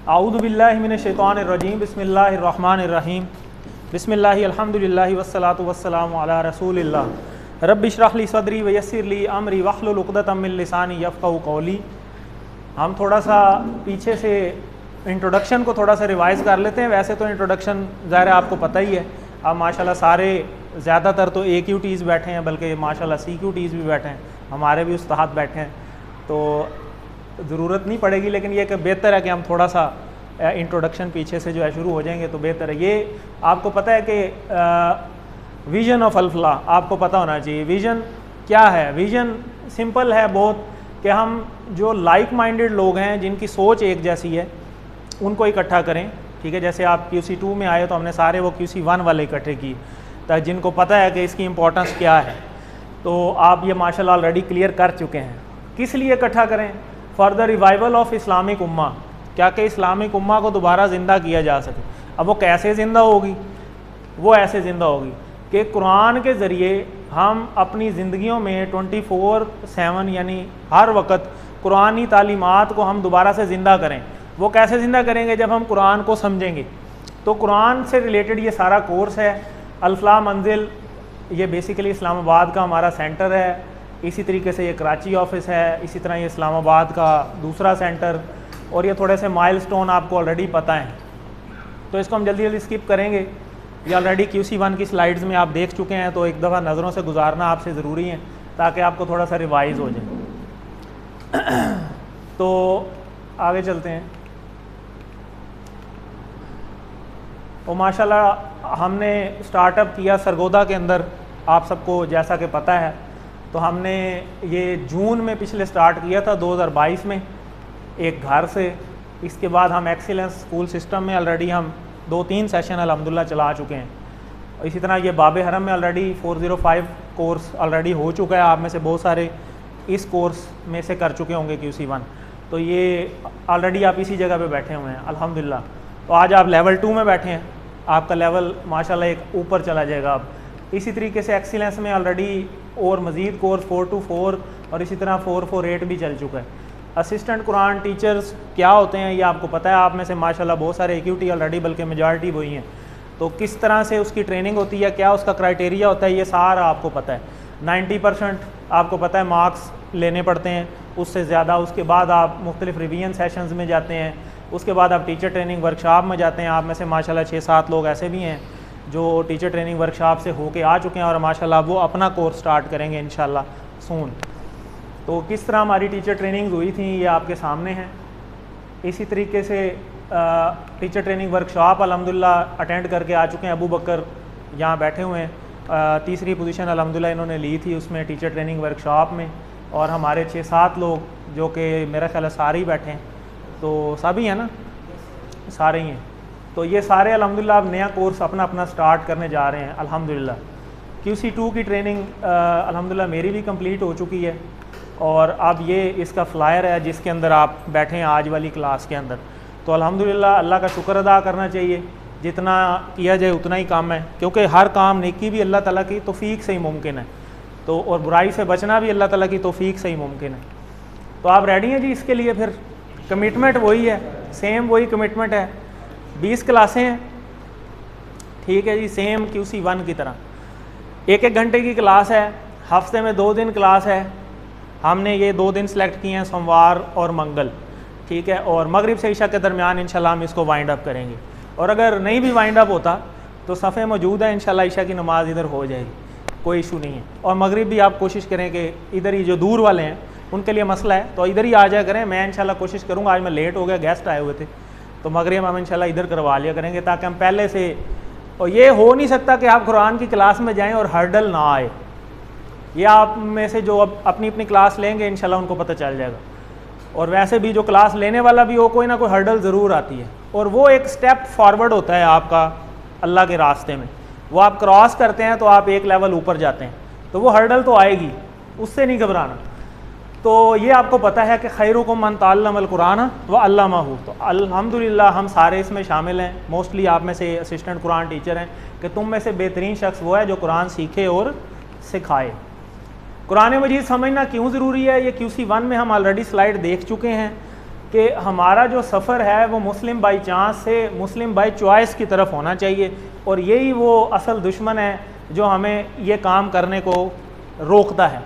आऊज़ु बिल्लाहि मिनश शैतानिर रजीम बिस्मिल्लाहिर रहमानिर रहीम बिस्मिल्लाहि अल्हम्दुलिल्लाहि वस्सलातु वस्सलामु अला रसूलिल्लाह रब्बि इश्रह ली सदरी व यस्सिर ली अमरी वहलुल उक़दतम मिन लिसानी यफ़क़हू क़ौली। हम थोड़ा सा पीछे से इंट्रोडक्शन को थोड़ा सा रिवाइज़ कर लेते हैं। वैसे तो इंट्रोडक्शन ज़ाहिर है आपको पता ही है। अब माशाल्लाह सारे ज़्यादातर तो AQTs बैठे हैं, बल्कि माशाल्लाह CQTs भी बैठे हैं, हमारे भी उस्ताद बैठे हैं, तो ज़रूरत नहीं पड़ेगी। लेकिन ये कि बेहतर है कि हम थोड़ा सा इंट्रोडक्शन पीछे से जो है शुरू हो जाएंगे तो बेहतर है। ये आपको पता है कि विज़न ऑफ अल-फलाह आपको पता होना चाहिए। विज़न क्या है? विज़न सिंपल है बहुत, कि हम जो लाइक माइंडेड लोग हैं, जिनकी सोच एक जैसी है, उनको इकट्ठा करें। ठीक है, जैसे आप QC2 में आए तो हमने सारे वो QC1 वाले इकट्ठे किए, ताकि जिनको पता है कि इसकी इम्पोर्टेंस क्या है, तो आप ये माशाल्लाह ऑलरेडी क्लियर कर चुके हैं। किस लिए इकट्ठा करें? For the revival of Islamic उम्मा, क्या कि इस्लामिक उम्मा को दोबारा ज़िंदा किया जा सके। अब वो कैसे ज़िंदा होगी? वो ऐसे ज़िंदा होगी कि कुरान के ज़रिए हम अपनी ज़िंदगियों में 24/7 यानी हर वक्त कुरानी तालीमात को हम दोबारा से ज़िंदा करें। वो कैसे ज़िंदा करेंगे? जब हम कुरान को समझेंगे। तो कुरान से रिलेटेड ये सारा कोर्स है। अल-फलाह मंजिल ये बेसिकली इस्लामाबाद का हमारा सेंटर है। इसी तरीके से ये कराची ऑफिस है, इसी तरह ये इस्लामाबाद का दूसरा सेंटर, और ये थोड़े से माइलस्टोन आपको ऑलरेडी पता है, तो इसको हम जल्दी जल्दी स्किप करेंगे। ये ऑलरेडी QC1 की स्लाइड्स में आप देख चुके हैं, तो एक दफ़ा नज़रों से गुजारना आपसे ज़रूरी है ताकि आपको थोड़ा सा रिवाइज़ हो जाए। तो आगे चलते हैं। और माशाल्लाह हमने स्टार्टअप किया सरगोदा के अंदर, आप सबको जैसा कि पता है। तो हमने ये जून में पिछले स्टार्ट किया था 2022 में एक घर से। इसके बाद हम एक्सीलेंस स्कूल सिस्टम में ऑलरेडी हम 2-3 सेशन अल्हम्दुलिल्लाह चला चुके हैं। और इसी तरह ये बाब हरम में ऑलरेडी 405 कोर्स ऑलरेडी हो चुका है। आप में से बहुत सारे इस कोर्स में से कर चुके होंगे QC1, तो ये ऑलरेडी आप इसी जगह पे बैठे हुए हैं अल्हम्दुलिल्लाह। तो आज आप लेवल 2 में बैठे हैं, आपका लेवल माशाल्लाह एक ऊपर चला जाएगा। अब इसी तरीके से एक्सीलेंस में ऑलरेडी और मज़ीद कोर्स 424 और इसी तरह 448 भी चल चुका है। असिस्टेंट कुरान टीचर्स क्या होते हैं ये आपको पता है। आप में से माशाल्लाह बहुत सारे AQT ऑलरेडी, बल्कि मेजॉरिटी वही हैं। तो किस तरह से उसकी ट्रेनिंग होती है, क्या उसका क्राइटेरिया होता है, ये सारा आपको पता है। 90% आपको पता है मार्क्स लेने पड़ते हैं, उससे ज़्यादा। उसके बाद आप मुख्तलिफ रिवीजन सेशंस में जाते हैं, उसके बाद आप टीचर ट्रेनिंग वर्कशॉप में जाते हैं। आप में से माशाल्लाह 6-7 लोग ऐसे भी हैं जो टीचर ट्रेनिंग वर्कशॉप से होके आ चुके हैं, और माशाल्लाह वो अपना कोर्स स्टार्ट करेंगे इंशाल्लाह सून। तो किस तरह हमारी टीचर ट्रेनिंग हुई थी ये आपके सामने है। इसी तरीके से टीचर ट्रेनिंग वर्कशॉप अल्हम्दुलिल्लाह अटेंड करके आ चुके हैं। अबू बकर यहाँ बैठे हुए हैं, तीसरी पोजीशन अल्हम्दुलिल्लाह इन्होंने ली थी उसमें टीचर ट्रेनिंग वर्कशॉप में। और हमारे 6-7 लोग जो कि मेरा ख्याल है सारे ही बैठे हैं, तो सभी हैं ना, सारे ही हैं। तो ये सारे अल्हम्दुलिल्लाह अब नया कोर्स अपना अपना स्टार्ट करने जा रहे हैं अल्हम्दुलिल्लाह। QC2 की ट्रेनिंग अल्हम्दुलिल्लाह मेरी भी कंप्लीट हो चुकी है, और अब ये इसका फ्लायर है जिसके अंदर आप बैठे हैं आज वाली क्लास के अंदर। तो अल्हम्दुलिल्लाह अल्लाह का शुक्र अदा करना चाहिए, जितना किया जाए उतना ही काम है, क्योंकि हर काम नेकी भी अल्लाह ताला की तौफीक से ही मुमकिन है, तो और बुराई से बचना भी अल्लाह ताला की तौफीक से ही मुमकिन है। तो आप रेडी हैं जी इसके लिए? फिर कमिटमेंट वही है, सेम वही कमिटमेंट है। 20 क्लासें हैं, ठीक है जी, सेम QC1 की तरह। 1-1 घंटे की क्लास है, हफ्ते में 2 दिन क्लास है। हमने ये 2 दिन सेलेक्ट किए हैं, सोमवार और मंगल, ठीक है। और मगरिब से इशा के दरमियान इंशाल्लाह हम इसको वाइंड अप करेंगे। और अगर नहीं भी वाइंड अप होता तो सफ़े मौजूद है, इंशाल्लाह इशा की नमाज़ इधर हो जाएगी, कोई इशू नहीं है। और मगरिब भी आप कोशिश करें कि इधर ही, जो दूर वाले हैं उनके लिए मसला है तो इधर ही आ जाया करें। मैं इंशाल्लाह कोशिश करूँगा, आज मैं लेट हो गया, गेस्ट आए हुए थे, तो मगरिब हम इंशाल्लाह इधर करवा लिया करेंगे, ताकि हम पहले से। और ये हो नहीं सकता कि आप कुरान की क्लास में जाएं और हर्डल ना आए। ये आप में से जो अब अपनी अपनी क्लास लेंगे इंशाल्लाह उनको पता चल जाएगा। और वैसे भी जो क्लास लेने वाला भी हो, कोई ना कोई हर्डल ज़रूर आती है, और वो एक स्टेप फॉरवर्ड होता है आपका अल्लाह के रास्ते में। वो आप क्रॉस करते हैं तो आप एक लेवल ऊपर जाते हैं, तो वो हर्डल तो आएगी, उससे नहीं घबराना। तो ये आपको पता है कि खैरुकुम मन तअल्लमल कुरान व अल्लमहु। तो अल्हम्दुलिल्लाह हम सारे इसमें शामिल हैं। मोस्टली आप में से असिस्टेंट कुरान टीचर हैं कि तुम में से बेहतरीन शख्स वो है जो कुरान सीखे और सिखाए। कुरान मजीद समझना क्यों ज़रूरी है, ये QC1 में हम ऑलरेडी स्लाइड देख चुके हैं। कि हमारा जो सफ़र है वो मुस्लिम बाई चांस से मुस्लिम बाई चॉइस की तरफ होना चाहिए, और यही वो असल दुश्मन है जो हमें ये काम करने को रोकता है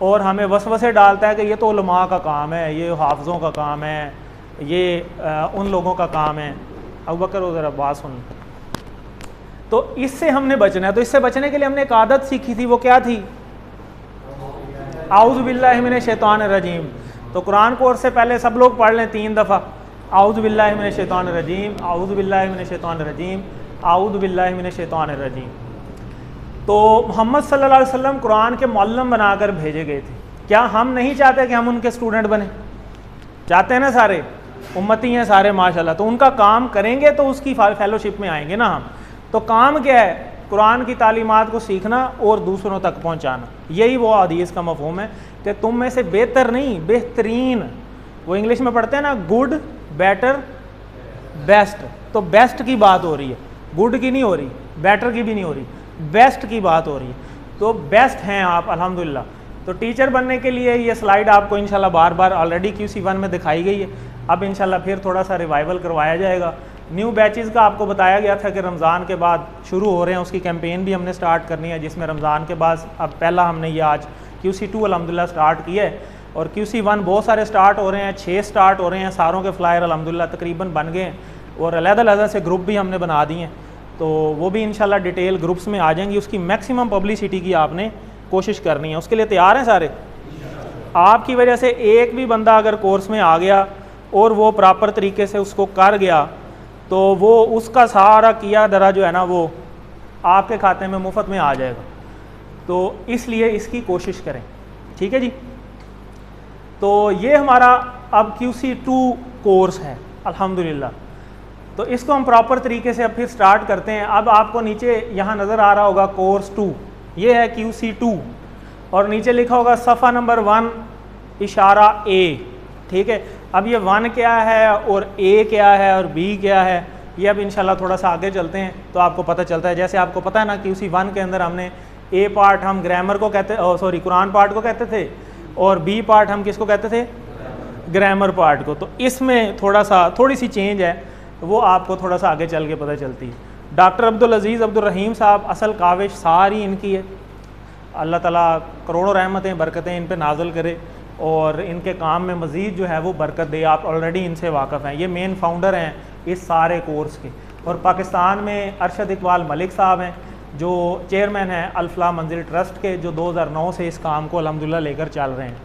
और हमें वसवसे डालता है कि ये तो उलमा का काम है, ये हाफिज़ों का काम है, ये उन लोगों का काम है। अबू बकर ज़रा बात सुन। तो इससे हमने बचना है। तो इससे बचने के लिए हमने एक आदत सीखी थी, वो क्या थी? आऊज़ु बिल्लाहि मिनश शैतानिर रजीम। तो कुरान कोर्स से पहले सब लोग पढ़ लें 3 दफ़ा, आऊज़ु बिल्लाहि मिनश शैतानिर रजीम, आऊज़ु बिल्लाहि मिनश शैतानिर रजीम, आऊज़ु बिल्लाहि मिनश शैतानिर रजीम। तो मोहम्मद सल्लल्लाहु अलैहि वसल्लम कुरान के मुअल्लिम बनाकर भेजे गए थे। क्या हम नहीं चाहते कि हम उनके स्टूडेंट बने? चाहते हैं ना, सारे उम्मती हैं सारे माशाल्लाह। तो उनका काम करेंगे तो उसकी फेलोशिप में आएंगे ना हम। तो काम क्या है? कुरान की तालीमात को सीखना और दूसरों तक पहुंचाना। यही वो हदीस का मफ़हूम है कि तुम में से बेहतर नहीं, बेहतरीन, वो इंग्लिश में पढ़ते हैं ना, गुड, बेटर, बेस्ट। तो बेस्ट की बात हो रही है, गुड की नहीं हो रही, बेटर की भी नहीं हो रही, बेस्ट की बात हो रही है। तो बेस्ट हैं आप अल्हम्दुलिल्लाह। तो टीचर बनने के लिए ये स्लाइड आपको इंशाल्लाह बार बार ऑलरेडी QC1 में दिखाई गई है, अब इंशाल्लाह फिर थोड़ा सा रिवाइवल करवाया जाएगा। न्यू बैचेस का आपको बताया गया था कि रमज़ान के बाद शुरू हो रहे हैं, उसकी कैंपेन भी हमने स्टार्ट करनी है, जिसमें रमज़ान के बाद अब पहला हमने ये आज QC2 अल्हम्दुलिल्लाह स्टार्ट किया है, और QC1 बहुत सारे स्टार्ट हो रहे हैं, 6 स्टार्ट हो रहे हैं, सारों के फ्लायर अल्हम्दुलिल्लाह तकरीबन बन गए हैं, और अलग-अलग से ग्रुप भी हमने बना दिए हैं। तो वो भी इंशाल्लाह डिटेल ग्रुप्स में आ जाएंगी। उसकी मैक्सिमम पब्लिसिटी की आपने कोशिश करनी है। उसके लिए तैयार हैं सारे? आपकी वजह से एक भी बंदा अगर कोर्स में आ गया और वो प्रॉपर तरीके से उसको कर गया तो वो उसका सारा किया दरा जो है ना वो आपके खाते में मुफ्त में आ जाएगा। तो इसलिए इसकी कोशिश करें, ठीक है जी। तो ये हमारा अब QC2 कोर्स है अल्हम्दुलिल्लाह। तो इसको हम प्रॉपर तरीके से अब फिर स्टार्ट करते हैं। अब आपको नीचे यहाँ नज़र आ रहा होगा कोर्स 2, ये है QC2, और नीचे लिखा होगा सफ़ा नंबर 1 इशारा A, ठीक है। अब ये 1 क्या है और A क्या है और B क्या है, ये अब इंशाल्लाह थोड़ा सा आगे चलते हैं तो आपको पता चलता है। जैसे आपको पता है ना, QC1 के अंदर हमने A पार्ट हम ग्रामर को कहते, सॉरी कुरान पार्ट को कहते थे, और B पार्ट हम किसको कहते थे? ग्रामर पार्ट को। तो इसमें थोड़ी सी चेंज है, वो आपको थोड़ा सा आगे चल के पता चलती है। डॉक्टर अब्दुल अजीज़ अब्दुल रहीम साहब, असल काविश सारी इनकी है। अल्लाह ताला करोड़ों रहमतें बरकतें इन पे नाज़िल करे और इनके काम में मज़ीद जो है वो बरकत दे। आप ऑलरेडी इनसे वाक़फ़ हैं, ये मेन फाउंडर हैं इस सारे कोर्स के। और पाकिस्तान में अरशद इकबाल मलिक साहब हैं जो चेयरमैन हैं अल-फलाह मंजिल ट्रस्ट के, जो 2009 से इस काम को अल्हम्दुलिल्लाह लेकर चल रहे हैं।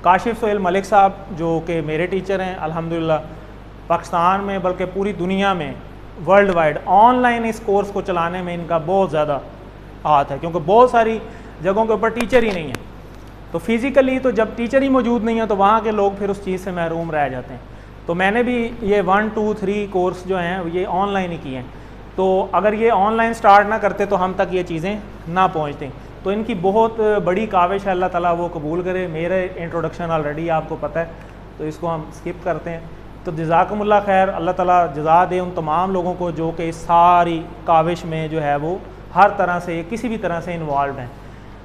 काशिफ सोहेल मलिक साहब जो कि मेरे टीचर हैं अल्हम्दुलिल्लाह, पाकिस्तान में बल्कि पूरी दुनिया में वर्ल्ड वाइड ऑनलाइन इस कोर्स को चलाने में इनका बहुत ज़्यादा हाथ है, क्योंकि बहुत सारी जगहों के ऊपर टीचर ही नहीं है। तो फिज़िकली तो जब टीचर ही मौजूद नहीं है तो वहाँ के लोग फिर उस चीज़ से महरूम रह जाते हैं। तो मैंने भी ये 1, 2, 3 कोर्स जो हैं ये ऑनलाइन ही किए हैं। तो अगर ये ऑनलाइन स्टार्ट ना करते तो हम तक ये चीज़ें ना पहुँचती। तो इनकी बहुत बड़ी काविश है, अल्लाह ताला वो कबूल करे। मेरे इंट्रोडक्शन ऑलरेडी आपको पता है, तो इसको हम स्किप करते हैं। तो जज़ाकुमुल्लाह खैर, अल्लाह ताला जज़ा दे उन तमाम लोगों को जो कि इस सारी काविश में जो है वो हर तरह से किसी भी तरह से इन्वॉल्व हैं।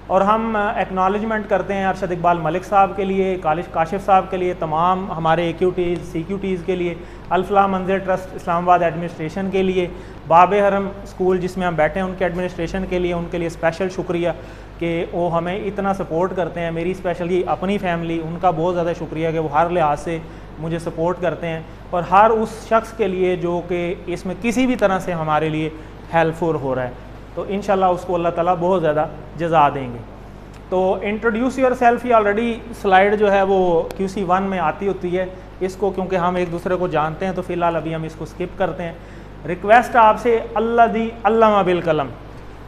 और हम एक्नॉलेजमेंट करते हैं अरशद इकबाल मलिक साहब के लिए, काशिफ साहब के लिए, तमाम हमारे AQTs CQTs के लिए, अल-फलाह मंजिल ट्रस्ट इस्लामाबाद एडमिनिस्ट्रेशन के लिए, बाबे हरम स्कूल जिसमें हम बैठे हैं उनके एडमिनिस्ट्रेशन के लिए, उनके लिए स्पेशल शुक्रिया कि वो हमें इतना सपोर्ट करते हैं। मेरी स्पेशली अपनी फैमिली, उनका बहुत ज़्यादा शुक्रिया कि वो हर लिहाज से मुझे सपोर्ट करते हैं, और हर उस शख्स के लिए जो कि इसमें किसी भी तरह से हमारे लिए हेल्पफुल हो रहा है। तो इंशाल्लाह उसको अल्लाह ताला बहुत ज़्यादा जज़ा देंगे। तो introduce your self he already slide जो है वो QC1 में आती होती है। इसको क्योंकि हम एक दूसरे को जानते हैं तो फ़िलहाल अभी हम इसको स्किप करते हैं। रिक्वेस्ट आपसे अल्लाह दी अल्लामा बिल कलम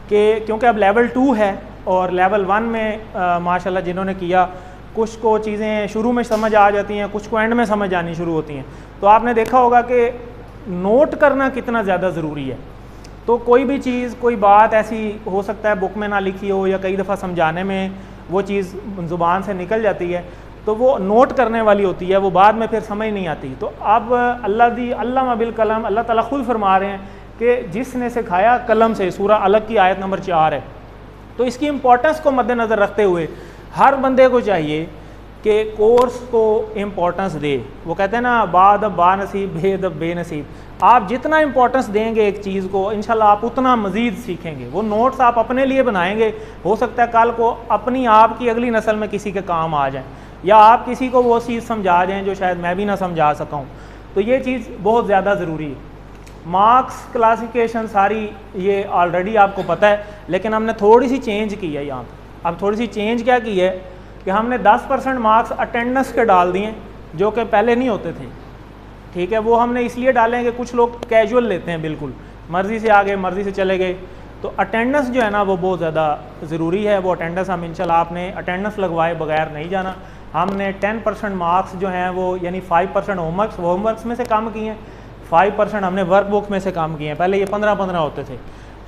के, क्योंकि अब लेवल 2 है और लेवल 1 में माशाल्लाह जिन्होंने किया, कुछ को चीज़ें शुरू में समझ आ जाती हैं, कुछ को एंड में समझ आनी शुरू होती हैं। तो आपने देखा होगा कि नोट करना कितना ज़्यादा ज़रूरी है। तो कोई भी चीज़, कोई बात ऐसी हो सकता है बुक में ना लिखी हो, या कई दफ़ा समझाने में वो चीज़ ज़ुबान से निकल जाती है, तो वो नोट करने वाली होती है, वो बाद में फिर समझ नहीं आती। तो अब अल्लाह दी अल्लामा बिल कलम, अल्लाह ताला खुद फरमा रहे हैं कि जिसने सिखाया कलम से, सूरा अलग की आयत नंबर 4 है। तो इसकी इम्पोर्टेंस को मद्देनज़र रखते हुए हर बंदे को चाहिए कि कोर्स को इम्पोर्टेंस दे। वो कहते हैं ना, बाद बानसीब भेद बेनसीब। आप जितना इम्पोर्टेंस देंगे एक चीज़ को, इंशाल्लाह आप उतना मज़ीद सीखेंगे। वो नोट्स आप अपने लिए बनाएंगे, हो सकता है कल को अपनी आपकी अगली नस्ल में किसी के काम आ जाए, या आप किसी को वो चीज़ समझा जाएँ जो शायद मैं भी ना समझा सकूँ। तो ये चीज़ बहुत ज़्यादा ज़रूरी है। मार्क्स क्लासिफिकेशन सारी ये ऑलरेडी आपको पता है, लेकिन हमने थोड़ी सी चेंज की है यहाँ पर। अब थोड़ी सी चेंज क्या की है कि हमने 10% मार्क्स अटेंडेंस के डाल दिए, जो कि पहले नहीं होते थे। ठीक है, वो हमने इसलिए डालें कि कुछ लोग कैजुअल लेते हैं, बिल्कुल मर्ज़ी से आ गए मर्ज़ी से चले गए। तो अटेंडेंस जो है ना वो बहुत ज़्यादा ज़रूरी है। वो अटेंडेंस हम इंशाल्लाह आपने अटेंडेंस लगवाए बगैर नहीं जाना। हमने 10% मार्क्स जो हैं वो यानी 5% होमवर्क्स में से कम किए हैं, 5% हमने वर्कबुक में से कम किए हैं। पहले ये 15-15 होते थे।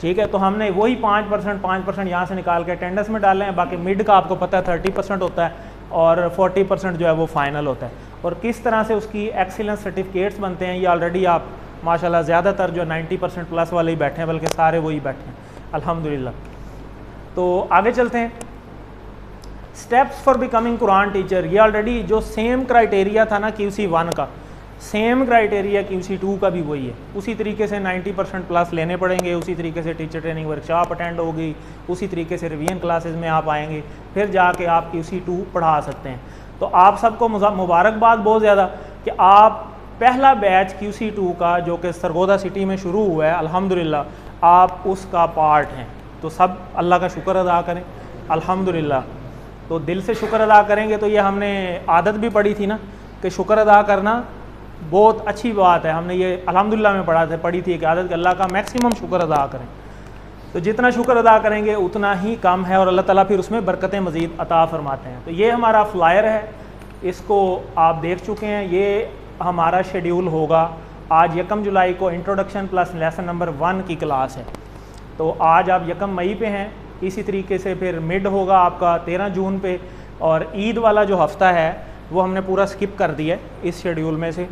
ठीक है, तो हमने वही 5% यहाँ से निकाल के अटेंडेंस में डाले हैं। बाकी मिड का आपको पता है 30% होता है और 40% जो है वो फाइनल होता है। और किस तरह से उसकी एक्सीलेंस सर्टिफिकेट्स बनते हैं ये ऑलरेडी आप माशाल्लाह ज़्यादातर जो 90% प्लस वाले ही बैठे हैं, बल्कि सारे वही बैठे हैं अल्हम्दुलिल्लाह। तो आगे चलते हैं। Steps for becoming Quran teacher, ये ऑलरेडी जो सेम क्राइटेरिया था ना QC1 का, सेम क्राइटेरिया QC2 का भी वही है। उसी तरीके से 90% प्लस लेने पड़ेंगे, उसी तरीके से टीचर ट्रेनिंग वर्कशॉप अटेंड होगी, उसी तरीके से रिवीजन क्लासेस में आप आएंगे, फिर जाके आप QC2 पढ़ा सकते हैं। तो आप सबको मुबारकबाद बहुत ज़्यादा कि आप पहला बैच QC2 का जो कि सरगोदा सिटी में शुरू हुआ है, अल्हम्दुलिल्लाह आप उसका पार्ट हैं। तो सब अल्लाह का शुक्र अदा करें अल्हम्दुलिल्लाह। तो दिल से शुक्र अदा करेंगे। तो ये हमने आदत भी पड़ी थी ना कि शुक्र अदा करना बहुत अच्छी बात है। हमने ये अल्हम्दुलिल्लाह में पढ़ी थी कि आदत कि अल्लाह का मैक्सिमम शुक्र अदा करें। तो जितना शुक्र अदा करेंगे उतना ही कम है और अल्लाह ताला फिर उसमें बरकतें मज़ीद अता फरमाते हैं। तो ये हमारा फ्लायर है, इसको आप देख चुके हैं। ये हमारा शेड्यूल होगा। आज 1 जुलाई को इंट्रोडक्शन प्लस लेसन नंबर 1 की क्लास है। तो आज आप 1 मई पे हैं। इसी तरीके से फिर मिड होगा आपका 13 जून पे, और ईद वाला जो हफ्ता है वो हमने पूरा स्किप कर दिया है इस शेड्यूल में से।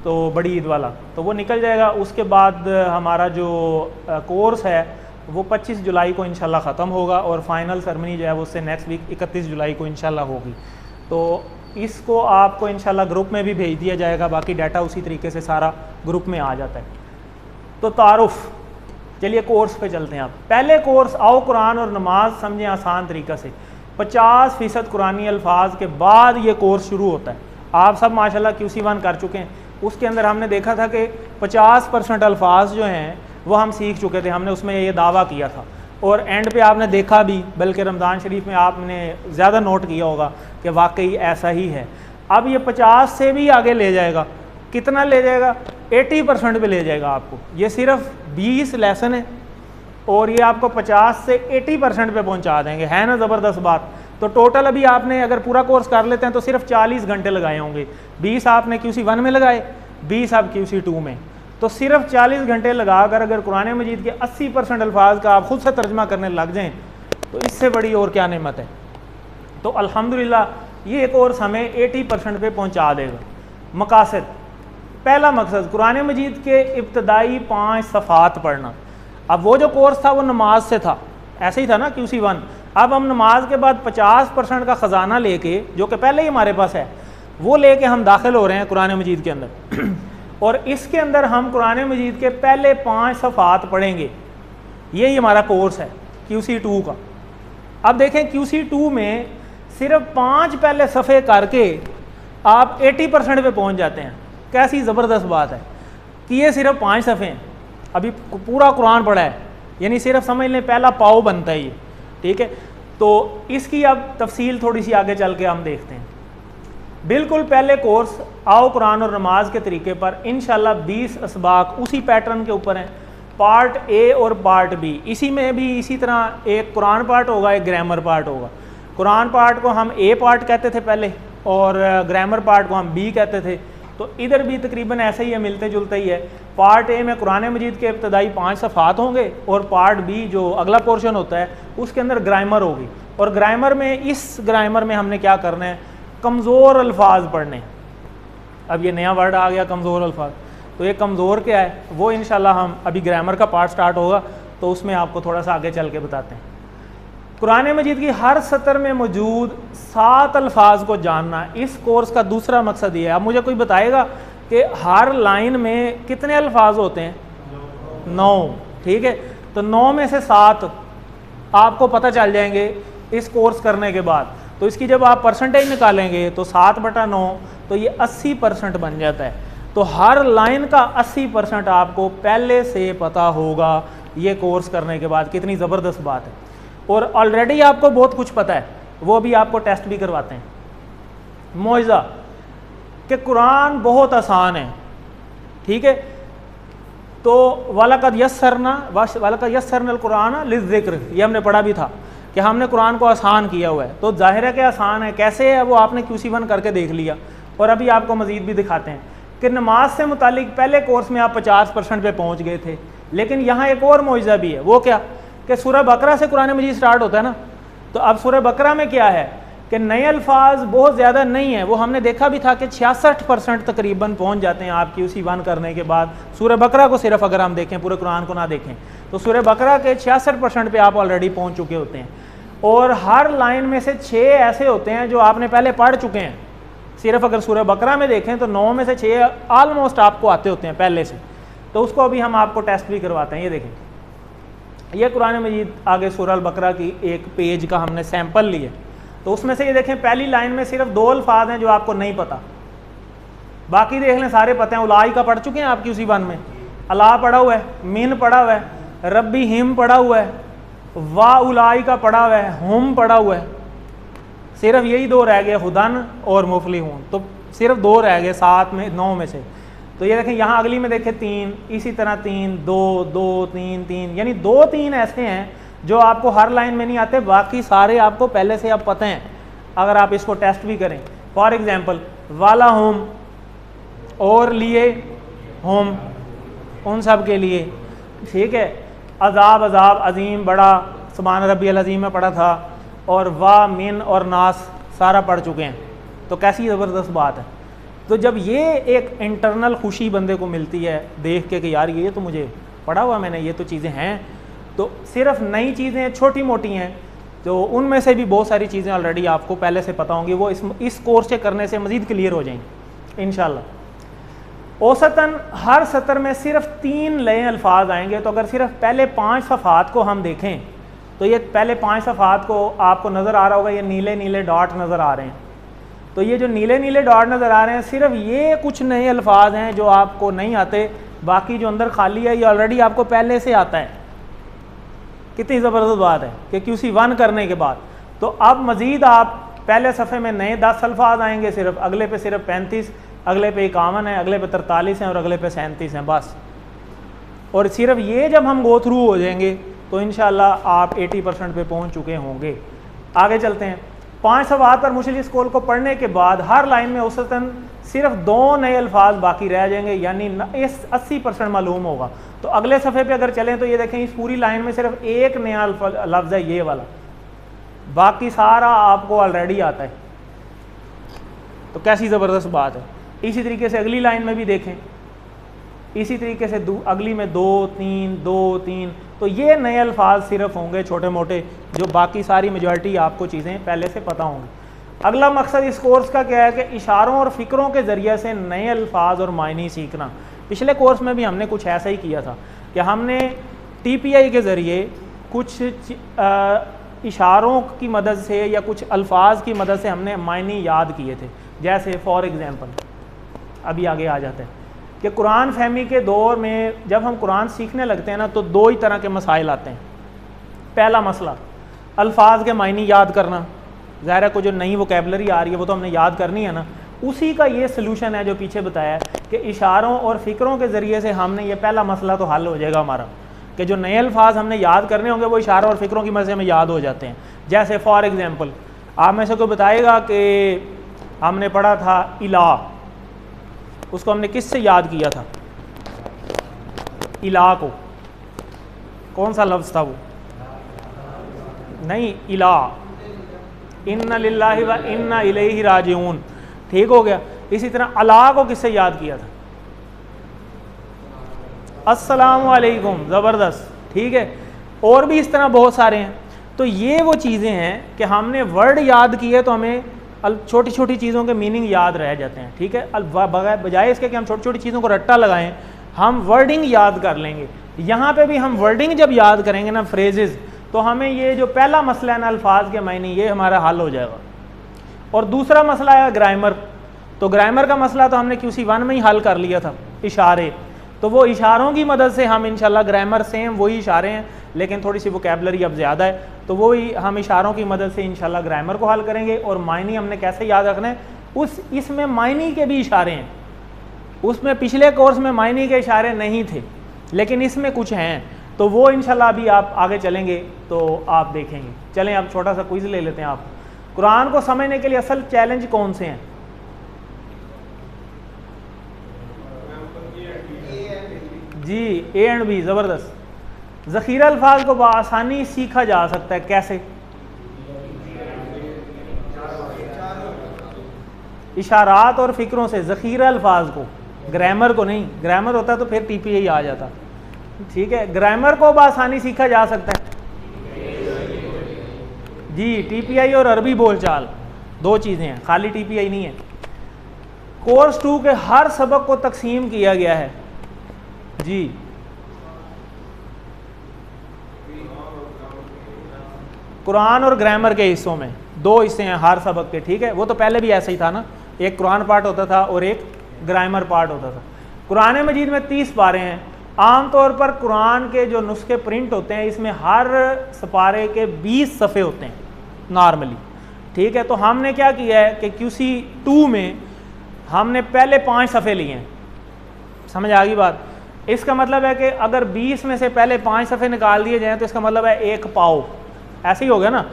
तो बड़ी ईद वाला तो वो निकल जाएगा। उसके बाद हमारा जो कोर्स है वो 25 जुलाई को इंशाल्लाह ख़त्म होगा, और फाइनल सेरेमनी जो है वो उससे नेक्स्ट वीक 31 जुलाई को इंशाल्लाह होगी। तो इसको आपको इंशाल्लाह ग्रुप में भी भेज दिया जाएगा। बाकी डाटा उसी तरीके से सारा ग्रुप में आ जाता है। तो तारुफ़, चलिए कोर्स पे चलते हैं। आप पहले कोर्स आओ कुरान और नमाज समझें आसान तरीक़ा से। 50% कुरानी अल्फाज के बाद ये कोर्स शुरू होता है। आप सब माशाल्लाह QC1 कर चुके हैं। उसके अंदर हमने देखा था कि 50% अल्फाज जो हैं वो हम सीख चुके थे। हमने उसमें ये दावा किया था, और एंड पे आपने देखा भी, बल्कि रमज़ान शरीफ में आपने ज़्यादा नोट किया होगा कि वाकई ऐसा ही है। अब ये 50 से भी आगे ले जाएगा। कितना ले जाएगा? 80% पे ले जाएगा आपको। ये सिर्फ 20 लेसन है और ये आपको 50 से 80% पे पहुंचा देंगे। है ना ज़बरदस्त बात। तो टोटल अभी आपने अगर पूरा कोर्स कर लेते हैं तो सिर्फ 40 घंटे लगाए होंगे। 20 आपने QC1 में लगाए, 20 आप QC2 में। तो सिर्फ 40 घंटे लगाकर अगर कुरान मजीद के 80% अल्फाज का आप खुद से तर्जमा करने लग जाएं तो इससे बड़ी और क्या नेमत है। तो अल्हम्दुलिल्लाह ये कोर्स हमें 80% पे पहुंचा देगा। मकासद, पहला मकसद कुरान मजीद के इब्तदाई 5 सफ़ात पढ़ना। अब वो जो कोर्स था वो नमाज से था, ऐसे ही था ना QC1। अब हम नमाज के बाद 50% का ख़जाना लेके, जो कि पहले ही हमारे पास है, वो लेके हम दाखिल हो रहे हैं कुरान मजीद के अंदर। और इसके अंदर हम कुरान मजीद के पहले 5 सफ़ात पढ़ेंगे। यही हमारा कोर्स है QC2 का। अब देखें QC2 में सिर्फ 5 पहले सफ़े करके आप 80% पे पहुंच जाते हैं। कैसी ज़बरदस्त बात है कि ये सिर्फ 5 सफ़े हैं, अभी पूरा कुरान पढ़ा है, यानी सिर्फ समझ लें पहला पाव बनता है ये। ठीक है, तो इसकी अब तफसील थोड़ी सी आगे चल के हम देखते हैं। बिल्कुल पहले कोर्स आओ कुरान और नमाज के तरीके पर इंशाल्लाह 20 असबाक उसी पैटर्न के ऊपर हैं। पार्ट ए और पार्ट बी, इसी में भी इसी तरह एक कुरान पार्ट होगा, एक ग्रामर पार्ट होगा। कुरान पार्ट को हम ए पार्ट कहते थे पहले, और ग्रामर पार्ट को हम बी कहते थे। तो इधर भी तकरीबन ऐसे ही है, मिलते जुलते ही है। पार्ट ए में कुरान मजीद के इब्तदाई 5 सफ़ात होंगे, और पार्ट बी जो अगला पोर्शन होता है उसके अंदर ग्रामर होगी। और ग्रामर में, इस ग्रामर में हमने क्या करना है, कमज़ोर अल्फाज पढ़ने। अब ये नया वर्ड आ गया कमज़ोर अल्फाज, तो ये कमज़ोर क्या है वो इंशाल्लाह हम अभी ग्रामर का पार्ट स्टार्ट होगा तो उसमें आपको थोड़ा सा आगे चल के बताते हैं। कुरान मजीद की हर सतर में मौजूद 7 अल्फाज को जानना, इस कोर्स का दूसरा मकसद ये है। अब मुझे कोई बताएगा कि हर लाइन में कितने अल्फाज होते हैं? 9, ठीक है। तो 9 में से 7 आपको पता चल जाएंगे इस कोर्स करने के बाद। तो इसकी जब आप परसेंटेज निकालेंगे तो 7/9 तो ये 80% बन जाता है। तो हर लाइन का 80% आपको पहले से पता होगा ये कोर्स करने के बाद। कितनी ज़बरदस्त बात है। और ऑलरेडी आपको बहुत कुछ पता है, वो भी आपको टेस्ट भी करवाते हैं। मौइज़ा कि कुरान बहुत आसान है, ठीक है। तो वलक़द यस्सरनल कुरान लिज़्ज़िक्र, ये हमने पढ़ा भी था कि हमने कुरान को आसान किया हुआ है। तो जाहिर है कि आसान है। कैसे है वो आपने QC1 करके देख लिया। और अभी आपको मज़ीद भी दिखाते हैं कि नमाज से मुतालिक पहले कोर्स में आप 50% पे पहुँच गए थे, लेकिन यहाँ एक और मौइज़ा भी है। वो क्या कि सूरह बकरा से कुरान मजीद स्टार्ट होता है ना। तो अब सूरह बकरा में क्या है कि नए अल्फाज बहुत ज़्यादा नहीं है। वो हमने देखा भी था कि 66% तकरीबन पहुँच जाते हैं आप QC1 करने के बाद। सूरह बकरा को सिर्फ अगर हम देखें, पूरे कुरान को ना देखें, तो सूरह बकरा के 66% पे आप ऑलरेडी पहुँच चुके होते हैं। और हर लाइन में से 6 ऐसे होते हैं जो आपने पहले पढ़ चुके हैं। सिर्फ अगर सूरह बकरा में देखें तो 9 में से 6 ऑलमोस्ट आपको आते होते हैं पहले से। तो उसको अभी हम आपको टेस्ट भी करवाते हैं। ये देखें, ये कुरान मजीद आगे सूरह बकरा की एक पेज का हमने सैंपल लिए। तो उसमें से ये देखें, पहली लाइन में सिर्फ 2 अल्फाज हैं जो आपको नहीं पता, बाकी देख लें सारे पता हैं। उलाई का पढ़ चुके हैं आप QC1 में, अला पढ़ा हुआ है, मिन पढ़ा हुआ है, रब्बी हिम पढ़ा हुआ है, वा उलाई का पढ़ा हुआ है, हुम पढ़ा हुआ है। सिर्फ यही 2 रह गए, हुदन और मुफलिहून। तो सिर्फ 2 रह गए 7 में 9 में से। तो ये देखें, यहाँ अगली में देखें 3, इसी तरह 3, 2, 2, 3, 3, यानी 2-3 ऐसे हैं जो आपको हर लाइन में नहीं आते, बाकी सारे आपको पहले से अब पता हैं अगर आप इसको टेस्ट भी करें। फॉर एग्जांपल वाला होम और लिए होम, उन सब के लिए, ठीक है। अजाब अजीम बड़ा, सुभान रब्बियल अज़ीम में पढ़ा था। और वा मिन और नास सारा पढ़ चुके हैं। तो कैसी ज़बरदस्त बात है। तो जब ये एक इंटरनल खुशी बंदे को मिलती है देख के कि यार ये तो मुझे पढ़ा हुआ मैंने, ये तो चीज़ें हैं। तो सिर्फ नई चीज़ें छोटी मोटी हैं, तो उनमें से भी बहुत सारी चीज़ें ऑलरेडी आपको पहले से पता होंगी, वो इस कोर्स के करने से मज़ीद क्लियर हो जाएंगी इंशाल्लाह। औसतन हर सतर में सिर्फ 3 नए अल्फाज आएंगे। तो अगर सिर्फ पहले 5 सफ़ात को हम देखें तो ये पहले 5 सफ़ात को आपको नज़र आ रहा होगा, ये नीले नीले डॉट नज़र आ रहे हैं। तो ये जो नीले नीले डॉट नज़र आ रहे हैं, सिर्फ ये कुछ नए अल्फाज हैं जो आपको नहीं आते। बाकी जो अंदर खाली है ये ऑलरेडी आपको पहले से आता है। कितनी ज़बरदस्त बात है कि QC1 करने के बाद। तो अब मज़ीद आप पहले सफ़े में नए 10 अल्फाज आएंगे सिर्फ, अगले पे सिर्फ 35, अगले पे 51 है, अगले पे 43 हैं और अगले पे 37 हैं बस। और सिर्फ ये जब हम गो थ्रू हो जाएंगे तो इंशाल्लाह आप 80% पे पहुंच चुके होंगे। आगे चलते हैं। 5 सवाल पर मुश्किल स्कूल को पढ़ने के बाद हर लाइन में औसतन सिर्फ 2 नए अल्फाज बाकी रह जाएंगे, यानी इस 80% मालूम होगा। तो अगले सफ़े पे अगर चलें तो ये देखें, इस पूरी लाइन में सिर्फ एक नया लफ्ज़ है, ये वाला, बाकी सारा आपको ऑलरेडी आता है। तो कैसी ज़बरदस्त बात है। इसी तरीके से अगली लाइन में भी देखें, इसी तरीके से अगली में 2, 3, 2, 3। तो ये नए अल्फाज सिर्फ होंगे छोटे मोटे, जो बाकी सारी मेजॉरिटी आपको चीज़ें पहले से पता होंगी। अगला मकसद इस कोर्स का क्या है कि इशारों और फ़िक्रों के ज़रिए से नए अल्फाज और मायने सीखना। पिछले कोर्स में भी हमने कुछ ऐसा ही किया था कि हमने TPI के ज़रिए कुछ इशारों की मदद से या कुछ अल्फाज की मदद से हमने मायने याद किए थे। जैसे फॉर एग्ज़ाम्पल, अभी आगे आ जाते हैं कि कुरान फहमी के दौर में जब हम कुरान सीखने लगते हैं ना, तो 2 ही तरह के मसाइल आते हैं। पहला मसला अल्फाज के मायने याद करना। ज़ाहिर है को जो नई वोकैबलरी आ रही है वो तो हमने याद करनी है ना, उसी का ये सलूशन है जो पीछे बताया है कि इशारों और फ़िक्रों के ज़रिए से हमने ये पहला मसला तो हल हो जाएगा हमारा, कि जो नए अल्फाज हमने याद करने होंगे वो इशारों और फ़िक्रों की मदद से हमें याद हो जाते हैं। जैसे फॉर एग्ज़ाम्पल, आप में से कोई बताएगा कि हमने पढ़ा था इला, उसको हमने किससे याद किया था? इला को। कौन सा लफ्ज़ था वो? नहीं, इला, इन्ना लिल्लाहि व इन्ना इलैहि राजिऊन। ठीक हो गया। इसी तरह अला को किससे याद किया था? अस्सलामु अलैकुम। ज़बरदस्त। ठीक है। और भी इस तरह बहुत सारे हैं। तो तो ये वो चीज़ें हैं कि हमने वर्ड याद किए तो हमें छोटी छोटी चीज़ों के मीनिंग याद रह जाते हैं, ठीक है। बजाय इसके कि हम छोटी छोटी चीज़ों को रट्टा लगाएं, हम वर्डिंग याद कर लेंगे। यहाँ पे भी हम वर्डिंग जब याद करेंगे ना, फ्रेजेस, तो हमें ये जो पहला मसला है ना अल्फाज के मायने, ये हमारा हल हो जाएगा। और दूसरा मसला है ग्रामर। तो ग्रामर का मसला तो हमने QC1 में ही हल कर लिया था, इशारे। तो वो इशारों की मदद से हम इंशाल्लाह ग्रामर सेम वही इशारे हैं लेकिन थोड़ी सी वोकैबुलरी अब ज़्यादा है, तो वो ही हम इशारों की मदद से इंशाल्लाह ग्रामर को हल करेंगे। और मायनी हमने कैसे याद रखना है, इसमें मायनी के भी इशारे हैं। उसमें पिछले कोर्स में मायनी के इशारे नहीं थे लेकिन इसमें कुछ हैं, तो वो इंशाल्लाह अभी आप आगे चलेंगे तो आप देखेंगे। चलें अब छोटा सा क्विज़ ले लेते हैं। आप कुरान को समझने के लिए असल चैलेंज कौन से हैं? जी, A एंड B, ज़बरदस्त। ज़ख़ीरा अल्फाज को बआसानी सीखा जा सकता है, कैसे? इशारात और फ़िक्रों से। ज़ख़ीरा अल्फाज को, ग्रामर को नहीं। ग्रामर होता तो फिर TPI आ जाता, ठीक है। ग्रामर को बआसानी सीखा जा सकता है जी, TPI और अरबी बोलचाल दो चीज़ें हैं, खाली TPI नहीं है। कोर्स 2 के हर सबक को तकसीम किया गया है जी। कुरान और ग्रामर के हिस्सों में 2 हिस्से हैं हर सबक के, ठीक है। वो तो पहले भी ऐसा ही था ना, एक कुरान पार्ट होता था और एक ग्रामर पार्ट होता था। कुरान मजीद में 30 पारे हैं। आमतौर पर कुरान के जो नुस्खे प्रिंट होते हैं इसमें हर सपारे के 20 सफ़े होते हैं नॉर्मली, ठीक है। तो हमने क्या किया है कि QC2 में हमने पहले 5 सफ़े लिए हैं। समझ आ गई बात? इसका मतलब है कि अगर 20 में से पहले 5 सफ़े निकाल दिए जाएँ तो इसका मतलब है 1 पाव, ऐसे ही हो गया ना।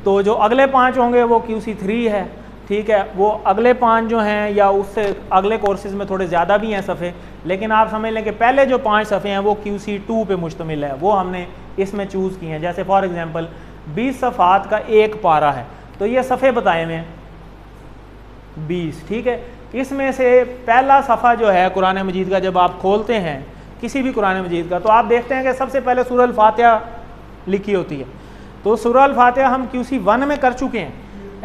तो जो अगले 5 होंगे वो QC3 है, ठीक है। वो अगले 5 जो हैं या उससे अगले कोर्सेज़ में थोड़े ज़्यादा भी हैं सफ़े, लेकिन आप समझ लें कि पहले जो 5 सफ़े हैं वो QC2 पे मुश्तमिल है, वो हमने इसमें चूज़ किए हैं। जैसे फॉर एग्ज़ाम्पल 20 सफ़ात का 1 पारा है, तो ये सफ़े बताए हुए हैं 20, ठीक है। इसमें से पहला सफ़ा जो है कुरान मजीद का, जब आप खोलते हैं किसी भी कुरान मजीद का, तो आप देखते हैं कि सबसे पहले सूरह अल-फातिहा लिखी होती है। तो सूरह अल-फातिहा हम QC1 में कर चुके हैं,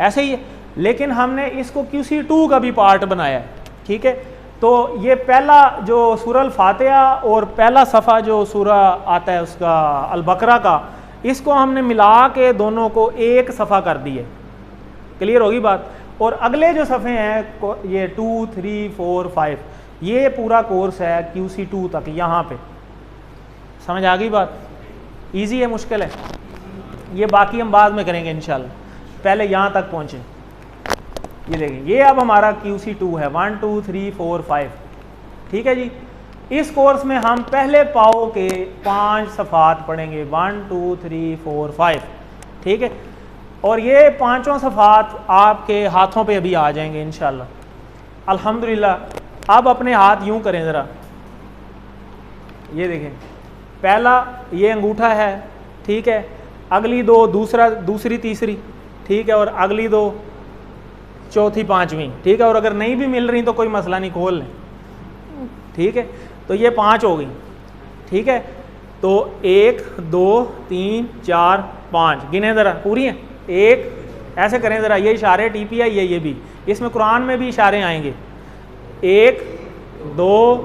ऐसे ही, लेकिन हमने इसको QC2 का भी पार्ट बनाया है, ठीक है। तो ये पहला जो सूरह अल-फातिहा और पहला सफ़ा जो सूरह आता है उसका अल-बकरा का, इसको हमने मिला के दोनों को एक सफ़ा कर दिए। क्लियर होगी बात? और अगले जो सफ़े हैं ये 2, 3, 4, 5, ये पूरा कोर्स है QC2 तक। यहाँ पे समझ आ गई बात? इजी है, मुश्किल है? ये बाकी हम बाद में करेंगे इंशाल्लाह, पहले यहाँ तक पहुँचे। ये देखें, ये अब हमारा QC2 है, 1, 2, 3, 4, 5, ठीक है जी। इस कोर्स में हम पहले पाओ के 5 सफ़ात पढ़ेंगे, 1, 2, 3, 4, 5, ठीक है। और ये 5 सफ़ात आपके हाथों पे अभी आ जाएंगे इंशाल्लाह अल्हम्दुलिल्लाह। अब अपने हाथ यूं करें ज़रा, ये देखें, पहला ये अंगूठा है, ठीक है। अगली 2 दूसरी तीसरी, ठीक है। और अगली 2 चौथी पाँचवीं, ठीक है। और अगर नहीं भी मिल रही तो कोई मसला नहीं, खोल लें, ठीक है। तो ये 5 हो गई, ठीक है। तो 1, 2, 3, 4, 5 गिने ज़रा, पूरी हैं। 1 ऐसे करें ज़रा, ये इशारे TPI है, ये भी इसमें कुरान में भी इशारे आएंगे। 1, 2,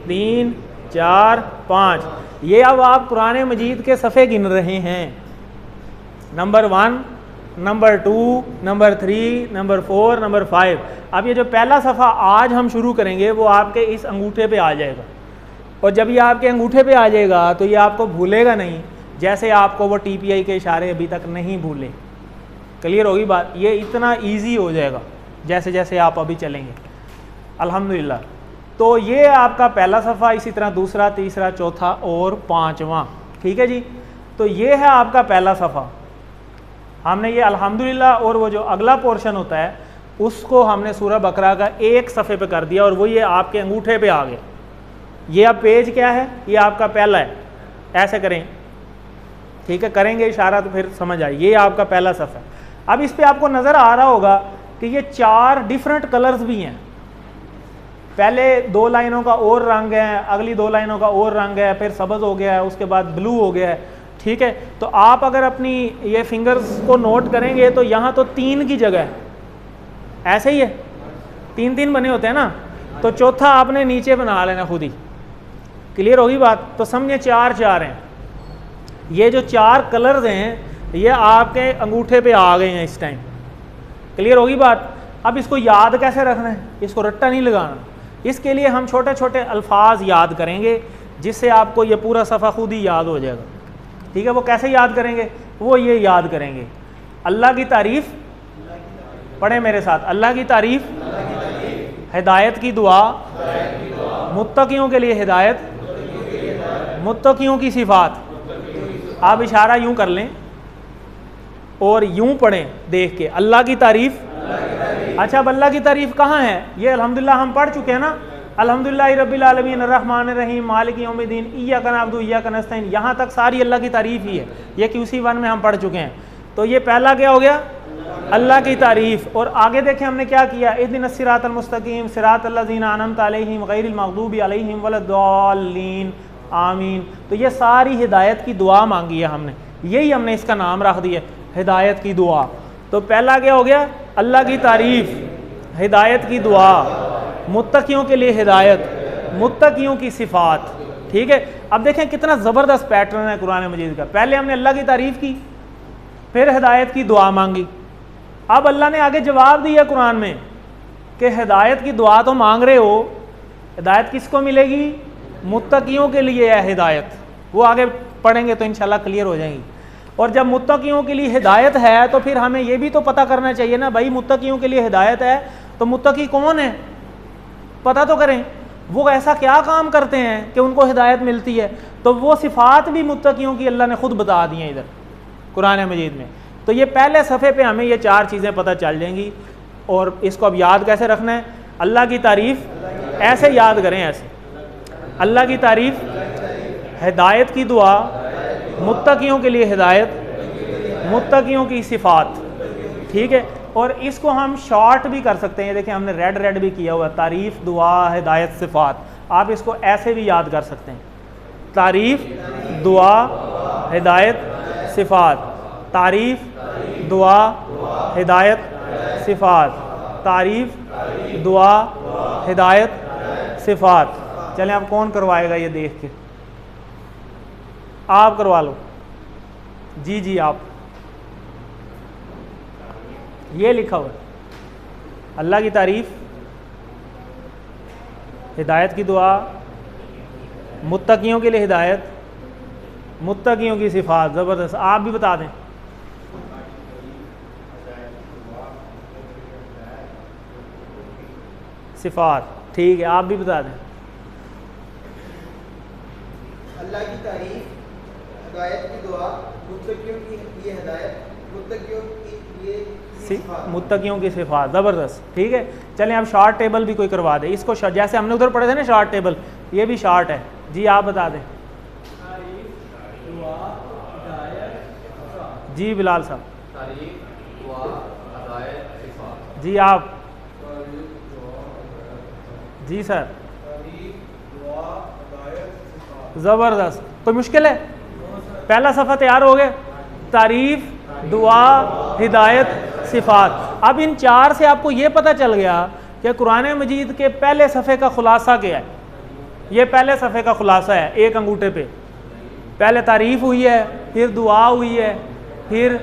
3, 4, 5, ये अब आप कुरान मजीद के सफ़े गिन रहे हैं। Number 1, number 2, number 3, number 4, number 5। अब ये जो पहला सफ़ा आज हम शुरू करेंगे वो आपके इस अंगूठे पे आ जाएगा, और जब ये आपके अंगूठे पे आ जाएगा तो ये आपको भूलेगा नहीं, जैसे आपको वो TPI के इशारे अभी तक नहीं भूले। क्लियर होगी बात? ये इतना ईजी हो जाएगा जैसे जैसे आप अभी चलेंगे अल्हम्दुलिल्लाह। तो ये आपका पहला सफ़ा, इसी तरह दूसरा, तीसरा, चौथा और 5वां, ठीक है जी। तो ये है आपका पहला सफ़ा। हमने ये अल्हम्दुलिल्लाह, और वो जो अगला पोर्शन होता है उसको हमने सूरह बकरा का एक सफ़े पे कर दिया, और वो ये आपके अंगूठे पे आ गया। ये अब पेज क्या है, ये आपका पहला है, ऐसे करें, ठीक है। करेंगे इशारा तो फिर समझ आए, ये आपका पहला सफ़ा। अब इस पे आपको नज़र आ रहा होगा कि ये 4 डिफरेंट कलर्स भी हैं। पहले 2 लाइनों का और रंग है, अगली 2 लाइनों का और रंग है, फिर सब्ज़ हो गया है, उसके बाद ब्लू हो गया है, ठीक है, तो आप अगर अपनी ये फिंगर्स को नोट करेंगे तो यहाँ तो 3 की जगह है, ऐसे ही है, 3 बने होते हैं ना, तो चौथा आपने नीचे बना लेना खुद ही। क्लियर होगी बात? तो समझे 4 हैं, ये जो 4 कलर्स हैं ये आपके अंगूठे पे आ गए हैं इस टाइम। क्लियर होगी बात? अब इसको याद कैसे रखना है, इसको रट्टा नहीं लगाना। इसके लिए हम छोटे छोटे अल्फाज याद करेंगे जिससे आपको ये पूरा सफ़ा खुद ही याद हो जाएगा। ठीक है, वो कैसे याद करेंगे? वो ये याद करेंगे, अल्लाह की तारीफ़, पढ़े मेरे साथ, अल्लाह की तारीफ़, हिदायत की दुआ, मुत्तकियों के लिए हिदायत, मुत्तकियों की सिफ़ात। आप इशारा यूं कर लें और यूं पढ़ें देख के, अल्लाह की तारीफ़। अच्छा, अब अल्लाह की तारीफ़ कहाँ है? ये अल्हम्दुलिल्लाह हम पढ़ चुके हैं ना, अल्हम्दुलिल्लाह रब्बिल आलमीन अर्रहमानिर रहीम मालिक यौमिद्दीन इय्याका नअबुदु व इय्याका नस्तईन, यहाँ तक सारी अल्लाह की तारीफ़ ही है। ये QC 1 में हम पढ़ चुके हैं। तो ये पहला क्या हो गया? अल्लाह की तारीफ़। और आगे देखें हमने क्या किया, इहदिनस सिरातल मुस्तकीम सिरातल लज़ीना अनअमता अलैहिम गैरिल मग़दूबि अलैहिम वलद्दाल्लीन आमीन। तो ये सारी हिदायत की दुआ मांगी है हमने, यही हमने इसका नाम रख दिया हिदायत की दुआ। तो पहला क्या हो गया? अल्लाह की तारीफ़, हिदायत की दुआ, मुत्तकियों के लिए हिदायत, मुत्तकियों की सिफ़ात। ठीक है, अब देखें कितना ज़बरदस्त पैटर्न है कुरान मजीद का। पहले हमने अल्लाह की तारीफ़ की, फिर हिदायत की दुआ मांगी। अब अल्लाह ने आगे जवाब दिया कुरान में कि हिदायत की दुआ तो मांग रहे हो, हिदायत किसको मिलेगी? मुत्तकियों के लिए है हिदायत। वो आगे पढ़ेंगे तो इंशाल्लाह क्लियर हो जाएंगी। और जब मुत्तकियों के लिए हिदायत है तो फिर हमें ये भी तो पता करना चाहिए ना भाई, मुत्तकियों के लिए हिदायत है तो मुत्तकी कौन है, पता तो करें। वो ऐसा क्या काम करते हैं कि उनको हिदायत मिलती है? तो वो सिफ़ात भी मुत्तकियों की अल्लाह ने ख़ुद बता दी हैं इधर कुरान मजीद में। तो ये पहले सफ़े पे हमें ये 4 चीज़ें पता चल जाएंगी। और इसको अब याद कैसे रखना है? अल्लाह की तारीफ़ ऐसे याद करें, ऐसे अल्लाह की तारीफ़, हिदायत की दुआ, मुत्तकियों के लिए हिदायत, मुत्तकियों की सिफ़ात। ठीक है, और इसको हम शॉर्ट भी कर सकते हैं। देखिए हमने रेड भी किया हुआ, तारीफ़, दुआ, हिदायत, सिफ़ात। आप इसको ऐसे भी याद कर सकते हैं, तारीफ़, दुआ, हिदायत, सिफ़ात, तारीफ़, दुआ, हिदायत, सिफ़ात, तारीफ़, दुआ, हिदायत, सिफ़ात। चलें अब कौन करवाएगा ये देख के? आप करवा लो। जी जी, आप, ये लिखा हुआ है अल्लाह की तारीफ़, हिदायत की दुआ, मुत्तकियों के लिए हिदायत, मुत्तकियों की सिफ़ात। ज़बरदस्त, आप भी बता दें। सिफ़ात, ठीक है, आप भी बता दें। अल्लाह की तारीफ़, हिदायत की दुआ, मुत्तकियों की ये हिदायत, मुत्तकियों की ये सिफ़ात, मुत्तकियों की सिफ़ात। ज़बरदस्त, ठीक है। चलें अब शार्ट टेबल भी कोई करवा दे इसको, जैसे हमने उधर पढ़े थे ना शार्ट टेबल, ये भी शार्ट है। जी आप बता दें। जी बिलाल साहब। जी आप। जी सर। ज़बरदस्त, कोई मुश्किल है? पहला सफ़ा तैयार हो गया, तारीफ़, दुआ, हिदायत, सिफ़ात। अब इन 4 से आपको ये पता चल गया कि कुरान मजीद के पहले सफ़े का ख़ुलासा क्या है। ये पहले सफ़े का ख़ुलासा है, एक अंगूठे पे पहले तारीफ़ हुई है, फिर दुआ हुई है, फिर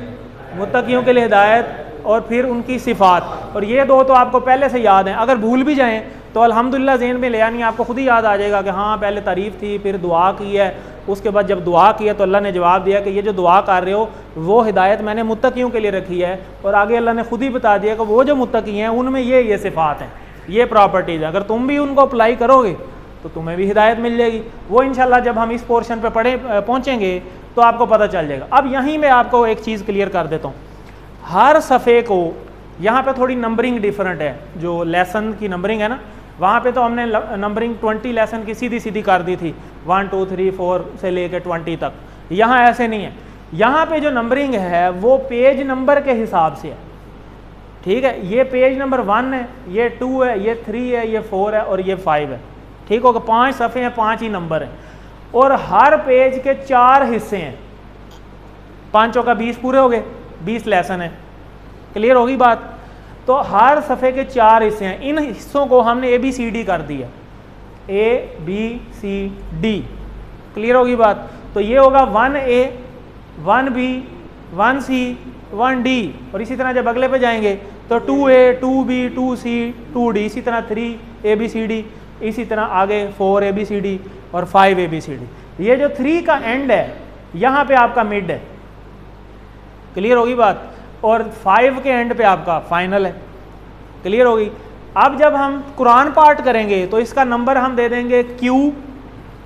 मुत्तकियों के लिए हिदायत और फिर उनकी सिफ़ात। और ये 2 तो आपको पहले से याद हैं। अगर भूल भी जाएँ तो अल्हम्दुलिल्लाह ज़हन में ले आनी, आपको खुद ही याद आ जाएगा कि हाँ पहले तारीफ़ थी, फिर दुआ की है, उसके बाद जब दुआ की है तो अल्लाह ने जवाब दिया कि ये जो दुआ कर रहे हो वो हिदायत मैंने मुत्तकियों के लिए रखी है। और आगे अल्लाह ने खुद ही बता दिया कि वो जो मुत्तकी हैं उनमें ये सिफ़ात हैं, ये प्रॉपर्टीज़ हैं। अगर तुम भी उनको अप्लाई करोगे तो तुम्हें भी हिदायत मिल जाएगी। वो इंशाल्लाह जब हम इस पोर्शन पर पहुँचेंगे तो आपको पता चल जाएगा। अब यहीं मैं आपको एक चीज़ क्लियर कर देता हूँ, हर सफ़े को यहाँ पे थोड़ी नंबरिंग डिफरेंट है। जो लेसन की नंबरिंग है ना, वहाँ पे तो हमने नंबरिंग 20 लेसन की सीधी सीधी कर दी थी, 1 2 3 4 से लेकर 20 तक। यहाँ ऐसे नहीं है, यहाँ पे जो नंबरिंग है वो पेज नंबर के हिसाब से है। ठीक है, ये पेज नंबर 1 है, ये 2 है, ये 3 है, ये 4 है और ये 5 है। ठीक होगा, 5 सफ़े हैं, 5 ही नंबर हैं। और हर पेज के 4 हिस्से हैं। 5 चौका 20 पूरे हो गए, 20 लेसन है। क्लियर होगी बात। तो हर सफ़े के 4 हिस्से हैं, इन हिस्सों को हमने ABCD कर दिया, ABCD। क्लियर होगी बात। तो ये होगा 1A 1B 1C 1D, और इसी तरह जब अगले पे जाएंगे तो 2A 2B 2C 2D, इसी तरह 3 ABCD, इसी तरह आगे 4 ABCD और 5 ABCD। ये जो 3 का एंड है यहाँ पे आपका मिड है। क्लियर होगी बात। और 5 के एंड पे आपका फाइनल है। क्लियर होगी। अब जब हम कुरान पाठ करेंगे तो इसका नंबर हम दे देंगे Q,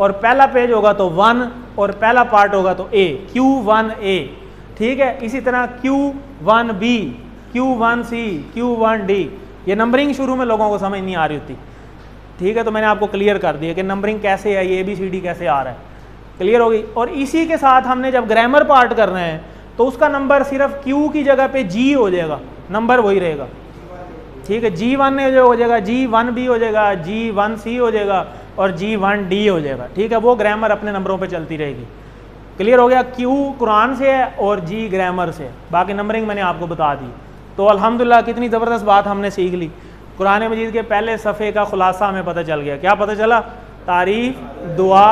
और पहला पेज होगा तो 1 और पहला पार्ट होगा तो A, Q1A। ठीक है। इसी तरह Q1B Q1C Q1D। ये नंबरिंग शुरू में लोगों को समझ नहीं आ रही होती। ठीक है। तो मैंने आपको क्लियर कर दिया कि नंबरिंग कैसे है, ये ABCD कैसे आ रहा है। क्लियर होगी। और इसी के साथ हमने जब ग्रामर पार्ट कर रहे हैं तो उसका नंबर सिर्फ Q की जगह पे G हो जाएगा, नंबर वही रहेगा। ठीक है। G1 हो जाएगा, G1B हो जाएगा, G1C हो जाएगा और G1D हो जाएगा। ठीक है। वो ग्रामर अपने नंबरों पे चलती रहेगी। क्लियर हो गया। Q कुरान से है और G ग्रामर से है। बाकी नंबरिंग मैंने आपको बता दी। तो अल्हम्दुलिल्लाह कितनी ज़बरदस्त बात हमने सीख ली। कुरान मजीद के पहले सफ़े का खुलासा हमें पता चल गया। क्या पता चला? तारीफ़, दुआ,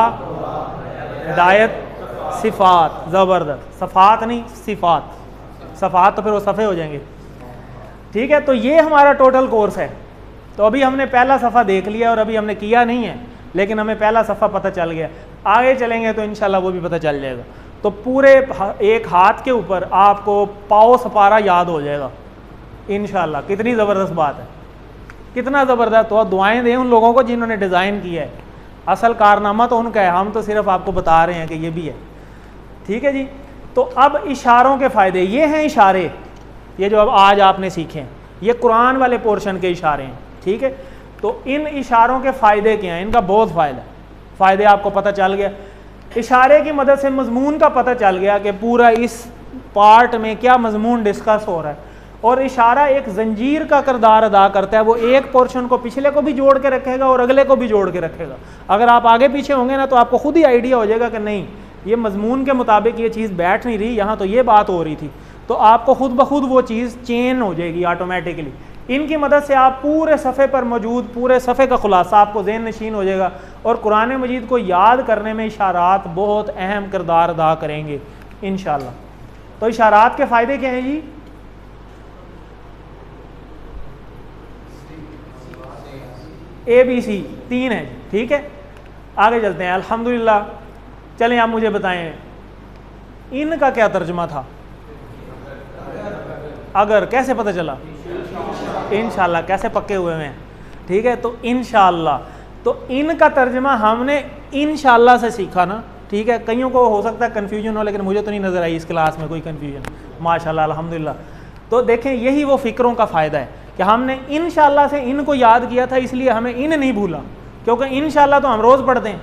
हिदायत, सिफ़ात। ज़बरदस्त। सफ़ात नहीं, सिफ़ात। सफ़ात तो फिर वो सफ़े हो जाएंगे। ठीक है। तो ये हमारा टोटल कोर्स है। तो अभी हमने पहला सफ़ा देख लिया और अभी हमने किया नहीं है, लेकिन हमें पहला सफ़ा पता चल गया। आगे चलेंगे तो इंशाल्लाह वो भी पता चल जाएगा। तो पूरे एक हाथ के ऊपर आपको पाओ सपारा याद हो जाएगा इंशाल्लाह। कितनी ज़बरदस्त बात है, कितना ज़बरदस्त। तो दुआएं दें उन लोगों को जिन्होंने डिज़ाइन किया है। असल कारनामा तो उनका है, हम तो सिर्फ आपको बता रहे हैं कि ये भी है। ठीक है जी। तो अब इशारों के फ़ायदे, ये हैं इशारे, ये जो अब आज आपने सीखे हैं, ये कुरान वाले पोर्शन के इशारे हैं। ठीक है। तो इन इशारों के फ़ायदे क्या हैं? इनका बहुत फ़ायदा, फ़ायदे आपको पता चल गया। इशारे की मदद से मजमून का पता चल गया कि पूरा इस पार्ट में क्या मजमून डिस्कस हो रहा है। और इशारा एक जंजीर का किरदार अदा करता है। वो एक पोर्शन को पिछले को भी जोड़ के रखेगा और अगले को भी जोड़ के रखेगा। अगर आप आगे पीछे होंगे ना तो आपको खुद ही आइडिया हो जाएगा कि नहीं, ये मजमून के मुताबिक ये चीज़ बैठ नहीं रही, यहाँ तो ये बात हो रही थी। तो आपको खुद ब खुद वो चीज़ चेन हो जाएगी ऑटोमेटिकली। इनकी मदद से आप पूरे सफ़े पर मौजूद पूरे सफ़े का खुलासा आपको ज़हन नशीन हो जाएगा। और कुरान मजीद को याद करने में इशारात बहुत अहम किरदार अदा करेंगे इंशाअल्लाह। तो इशारात के फ़ायदे क्या हैं जी? ABC 3 है। ठीक है। आगे चलते हैं। अल्हम्दुलिल्लाह। चलें आप मुझे बताएं इनका क्या तर्जुमा था? अगर कैसे पता चला? इंशाअल्लाह। कैसे पक्के हुए हैं? ठीक है। तो इंशाअल्लाह, तो इनका तर्जुमा हमने इंशाअल्लाह से सीखा ना। ठीक है। कईयों को हो सकता है कन्फ्यूजन हो, लेकिन मुझे तो नहीं नज़र आई इस क्लास में कोई कन्फ्यूजन, माशाअल्लाह अल्हम्दुलिल्लाह। तो देखें यही वो फ़िक्रों का फ़ायदा है कि हमने इंशाअल्लाह से इनको याद किया था, इसलिए हमें इन नहीं भूला। क्योंकि इंशाअल्लाह तो हम रोज़ पढ़ते हैं,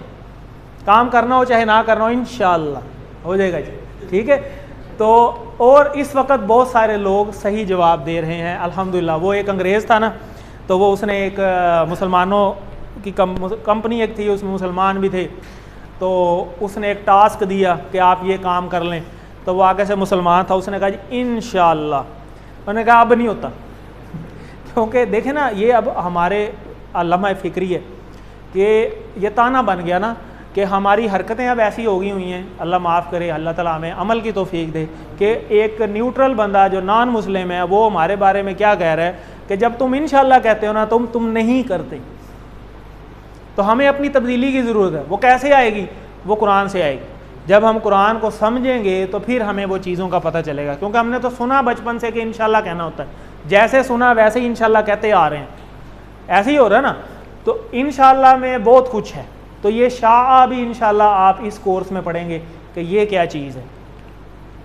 काम करना हो चाहे ना करना हो, इंशाअल्लाह हो जाएगा जी। ठीक है। तो और इस वक्त बहुत सारे लोग सही जवाब दे रहे हैं अल्हम्दुलिल्लाह। वो एक अंग्रेज़ था ना, तो वो उसने एक मुसलमानों की कंपनी एक थी, उसमें मुसलमान भी थे। तो उसने एक टास्क दिया कि आप ये काम कर लें। तो वो आगे से मुसलमान था, उसने कहा जी इंशाअल्लाह। उन्होंने कहा अब नहीं होता क्योंकि देखें ना, ये अब हमारे अल्लामा फ़िक्री है कि ये ताना बन गया ना कि हमारी हरकतें अब ऐसी हो गई हुई हैं, अल्लाह माफ़ करे, अल्लाह ताला हमें अमल की तौफीक दे, कि एक न्यूट्रल बंदा जो नॉन मुस्लिम है वो हमारे बारे में क्या कह रहा है कि जब तुम इंशाअल्लाह कहते हो ना तुम नहीं करते। तो हमें अपनी तब्दीली की ज़रूरत है। वो कैसे आएगी? वो कुरान से आएगी। जब हम कुरान को समझेंगे तो फिर हमें वो चीज़ों का पता चलेगा। क्योंकि हमने तो सुना बचपन से कि इंशाअल्लाह कहना होता है, जैसे सुना वैसे ही इंशाअल्लाह कहते आ रहे हैं, ऐसे ही हो रहा है ना। तो इंशाअल्लाह में बहुत कुछ है। तो ये शाह भी इंशाअल्लाह आप इस कोर्स में पढ़ेंगे कि ये क्या चीज़ है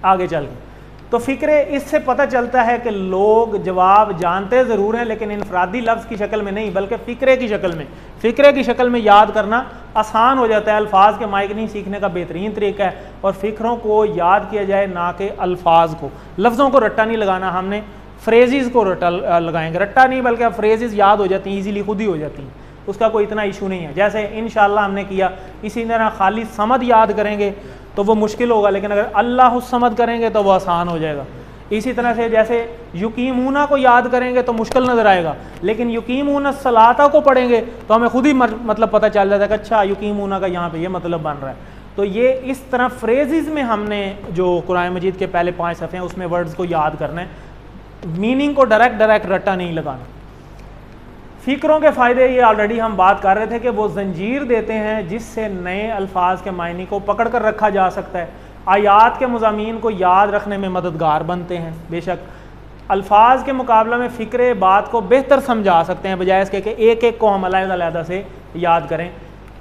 आगे चल के। तो फ़िक्रे, इससे पता चलता है कि लोग जवाब जानते ज़रूर हैं लेकिन इनफरादी लफ्ज़ की शक्ल में नहीं, बल्कि फ़िक्रे की शक्ल में, फ़िक्रे की शक्ल में याद करना आसान हो जाता है। अल्फाज के मायने सीखने का बेहतरीन तरीका है। और फ़िक्रों को याद किया जाए, ना कि अल्फाज को। लफ्ज़ों को रट्टा नहीं लगाना, हमने फ्रेज़ को रट्टा लगाएंगे। रट्टा नहीं बल्कि फ्रेज़ याद हो जाती हैं, ईज़िली खुद ही हो जाती हैं, उसका कोई इतना इशू नहीं है। जैसे इंशाअल्लाह हमने किया, इसी तरह खाली समद याद करेंगे, तो वो मुश्किल होगा, लेकिन अगर अल्लाह समद करेंगे तो वो आसान हो जाएगा। इसी तरह से जैसे युकीमूना को याद करेंगे तो मुश्किल नज़र आएगा, लेकिन युकीमूना सलाता को पढ़ेंगे तो हमें खुद ही मतलब पता चल जाता है कि अच्छा युकीमूना का यहाँ पे ये मतलब बन रहा है। तो ये इस तरह फ्रेजेस में हमने जो कुरान मजीद के पहले 5 सफ़े हैं उसमें वर्ड्स को याद करना है, मीनिंग को डायरेक्ट रट्टा नहीं लगाना। फ़िक्रों के फ़ायदे ये ऑलरेडी हम बात कर रहे थे कि वो जंजीर देते हैं जिससे नए अल्फाज के मायने को पकड़ कर रखा जा सकता है, आयात के मज़ामीन को याद रखने में मददगार बनते हैं। बेशक अल्फाज के मुकाबले में फ़िक्रे बात को बेहतर समझा सकते हैं बजाय इसके कि एक एक को हम अलग-अलग से याद करें।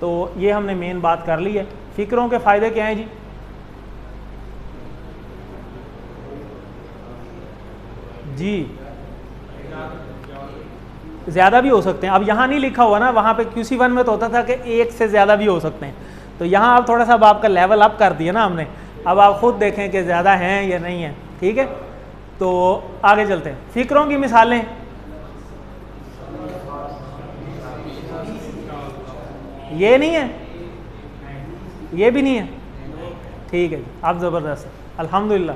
तो ये हमने मेन बात कर ली है। फ़िक्रों के फ़ायदे क्या हैं जी? जी ज़्यादा भी हो सकते हैं। अब यहाँ नहीं लिखा हुआ ना, वहाँ पे QC1 में तो होता था कि एक से ज़्यादा भी हो सकते हैं, तो यहाँ अब थोड़ा सा आपका लेवल अप कर दिया ना हमने, अब आप ख़ुद देखें कि ज़्यादा हैं या नहीं है। ठीक है, तो आगे चलते हैं। फ़िक्रों की मिसालें, ये नहीं है, ये भी नहीं है। ठीक है, आप ज़बरदस्त, अल्हम्दुलिल्लाह।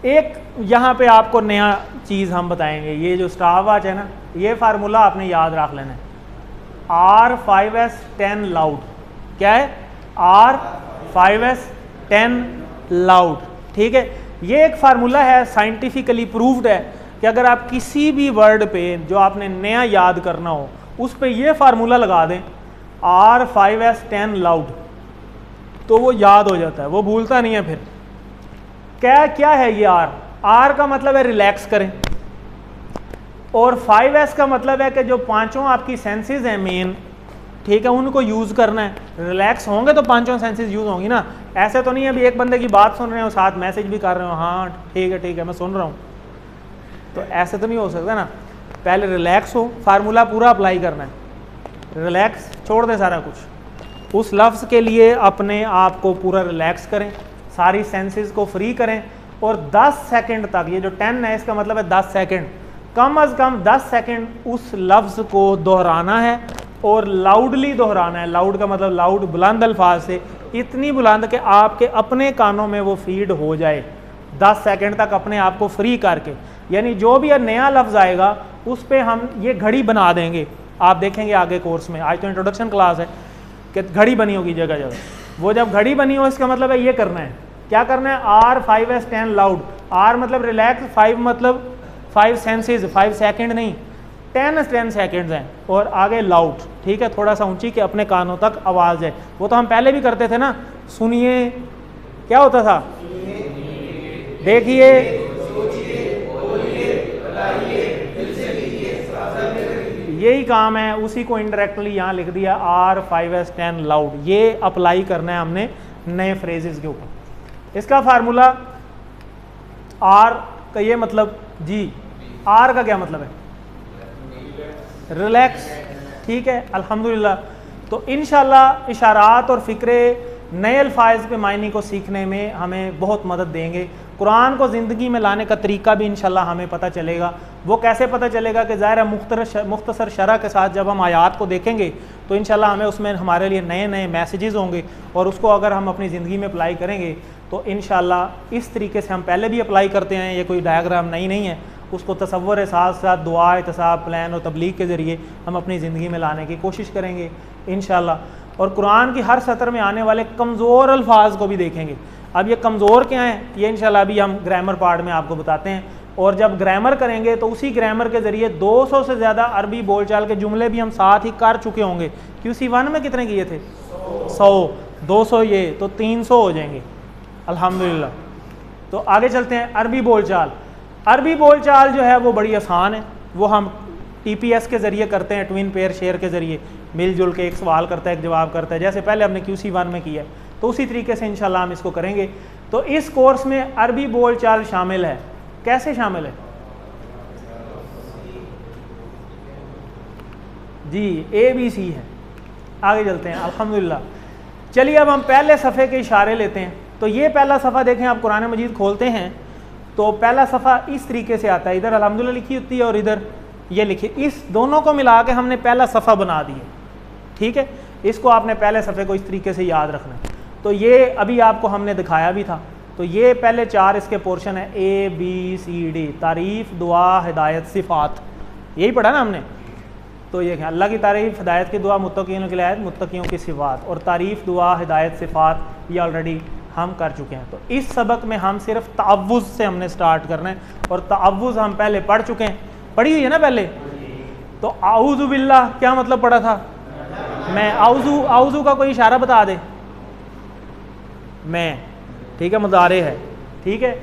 एक यहाँ पे आपको नया चीज़ हम बताएंगे। ये जो स्टॉपवॉच है ना, ये फार्मूला आपने याद रख लेना है, R5S10 लाउड। क्या है? R5S10 loud. ठीक है, ये एक फार्मूला है, साइंटिफिकली प्रूव्ड है कि अगर आप किसी भी वर्ड पे जो आपने नया याद करना हो उस पे ये फार्मूला लगा दें R5S10 लाउड, तो वो याद हो जाता है, वो भूलता नहीं है फिर। क्या है ये R का मतलब है रिलैक्स करें, और 5S का मतलब है कि जो पांचों आपकी सेंसेस हैं मेन, ठीक है, उनको यूज़ करना है। रिलैक्स होंगे तो पांचों सेंसेस यूज़ होंगी ना। ऐसे तो नहीं है अभी एक बंदे की बात सुन रहे हो साथ मैसेज भी कर रहे हो, हाँ ठीक है मैं सुन रहा हूँ, तो ऐसे तो नहीं हो सकता ना। पहले रिलैक्स हो, फार्मूला पूरा अप्लाई करना है, रिलैक्स छोड़ दें सारा कुछ, उस लफ्ज़ के लिए अपने आप को पूरा रिलैक्स करें, सारी सेंसेस को फ्री करें, और 10 सेकंड तक, ये जो 10 है इसका मतलब है 10 सेकंड, कम अज़ कम 10 सेकंड उस लफ्ज़ को दोहराना है और लाउडली दोहराना है। लाउड का मतलब लाउड, बुलंद अल्फाज से, इतनी बुलंद कि आपके अपने कानों में वो फीड हो जाए 10 सेकंड तक अपने आप को फ्री करके। यानी जो भी नया लफ्ज़ आएगा उस पर हम ये घड़ी बना देंगे, आप देखेंगे आगे कोर्स में, आज तो इंट्रोडक्शन क्लास है कि घड़ी बनी होगी जगह जगह। वो जब घड़ी बनी हो इसका मतलब है ये करना है, क्या करना है, R5S10 लाउड। R मतलब रिलैक्स, 5 मतलब 5 सेंसेस, 5 सेकंड नहीं, 10 सेकंड्स हैं, और आगे लाउड। ठीक है, थोड़ा सा ऊंची कि अपने कानों तक आवाज़ है। वो तो हम पहले भी करते थे ना, सुनिए, क्या होता था, देखिए, यही काम है, उसी को इनडायरेक्टली यहाँ लिख दिया R5S10 लाउड। ये अप्लाई करना है हमने नए फ्रेजेस के ऊपर। इसका फार्मूला R का ये मतलब जी, R का क्या मतलब है, रिलैक्स। ठीक है, अल्हम्दुलिल्लाह। तो इंशाल्लाह इशारात और फ़िक्रे नए अल्फाज के मायने को सीखने में हमें बहुत मदद देंगे। कुरान को ज़िंदगी में लाने का तरीका भी इंशाल्लाह हमें पता चलेगा। वो कैसे पता चलेगा कि ज़ाहिर मुख्तसर शरह के साथ जब हम आयात को देखेंगे तो इंशाल्लाह हमें उसमें हमारे लिए नए नए मैसेजेस होंगे, और उसको अगर हम अपनी ज़िंदगी में अप्लाई करेंगे तो इंशाल्लाह इस तरीके से हम पहले भी अप्लाई करते हैं, ये कोई डायग्राम नहीं है, उसको तसव्वुर साथ साथ दुआ, एहतिसाब, प्लान और तबलीग के ज़रिए हम अपनी ज़िंदगी में लाने की कोशिश करेंगे इंशाल्लाह। और कुरान की हर सतर में आने वाले कमज़ोर अल्फाज को भी देखेंगे। अब ये कमज़ोर क्या हैं, ये इंशाल्लाह अभी हम ग्रामर पार्ट में आपको बताते हैं। और जब ग्रामर करेंगे तो उसी ग्रामर के ज़रिए 200 से ज़्यादा अरबी बोलचाल के जुमले भी हम साथ ही कर चुके होंगे। QC1 में कितने किए थे? 100, 200 ये तो 300 हो जाएंगे अल्हम्दुलिल्लाह। तो आगे चलते हैं। अरबी बोलचाल, अरबी बोलचाल जो है वो बड़ी आसान है, वो हम TPS के ज़रिए करते हैं, ट्विन पेयर शेयर के ज़रिए मिलजुल के एक सवाल करता है एक जवाब करता है, जैसे पहले हमने QC1 में किया है, तो उसी तरीके से इंशाल्लाह हम इसको करेंगे। तो इस कोर्स में अरबी बोलचाल शामिल है। कैसे शामिल है जी? ABC है। आगे चलते हैं अल्हम्दुलिल्लाह। चलिए अब हम पहले सफ़े के इशारे लेते हैं। तो ये पहला सफ़ा देखें, आप कुरान मजीद खोलते हैं तो पहला सफ़ा इस तरीके से आता है, इधर अल्हम्दुलिल्लाह लिखी होती है और इधर ये लिखी, इस दोनों को मिला के हमने पहला सफ़ा बना दिया। ठीक है, इसको आपने पहले सफ़े को इस तरीके से याद रखना है। तो ये अभी आपको हमने दिखाया भी था। तो ये पहले 4 इसके पोर्शन है, ABCD, तारीफ़, दुआ, हिदायत, सिफ़ात, यही पढ़ा ना हमने। तो ये अल्लाह की तारीफ़, हिदायत की दुआ, मुत्तक़ीयों की हिदायत, मुत्तक़ीयों की सिफ़ात, और तारीफ़, दुआ, हिदायत, सिफ़ात ये ऑलरेडी हम कर चुके हैं। तो इस सबक में हम सिर्फ तअव्वुज़ से हमने स्टार्ट करना है, और तअव्वुज़ हम पहले पढ़ चुके हैं, पढ़ी हुई है ना पहले। तो आऊज़ु बिल्लाह क्या मतलब पढ़ा था? मैं आऊज़ु का कोई इशारा बता दे, मैं, ठीक है, मुदारे है, ठीक है।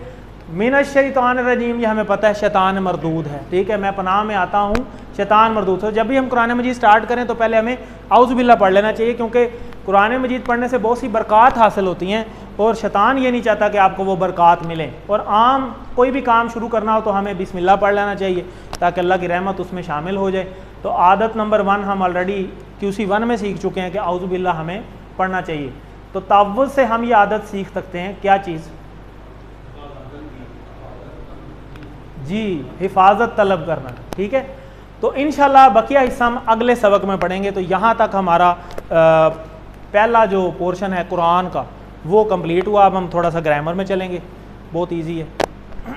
मिनश शैतान रजीम, ये हमें पता है शैतान मरदूद है, ठीक है, मैं पनाह में आता हूँ शैतान मरदूद। तो जब भी हम कुरान मजीद स्टार्ट करें तो पहले हमें आऊज़ु बिल्लाह पढ़ लेना चाहिए, क्योंकि कुरान मजीद पढ़ने से बहुत सी बरक़ात हासिल होती हैं, और शैतान ये नहीं चाहता कि आपको वो बरक़ात मिले। और आम कोई भी काम शुरू करना हो तो हमें बिस्मिल्लाह पढ़ लेना चाहिए, ताकि अल्लाह की रहमत उसमें शामिल हो जाए। तो आदत नंबर 1 हम ऑलरेडी QC1 में सीख चुके हैं कि आऊज़ु बिल्लाह हमें पढ़ना चाहिए। तो तअव्वुज़ से हम ये आदत सीख सकते हैं, क्या चीज़ जी, हिफाजत तलब करना, ठीक है। तो इंशाल्लाह बकिया हिस्सा हम अगले सबक में पढ़ेंगे। तो यहाँ तक हमारा पहला जो पोर्शन है कुरान का वो कंप्लीट हुआ। अब हम थोड़ा सा ग्रामर में चलेंगे, बहुत ईजी है।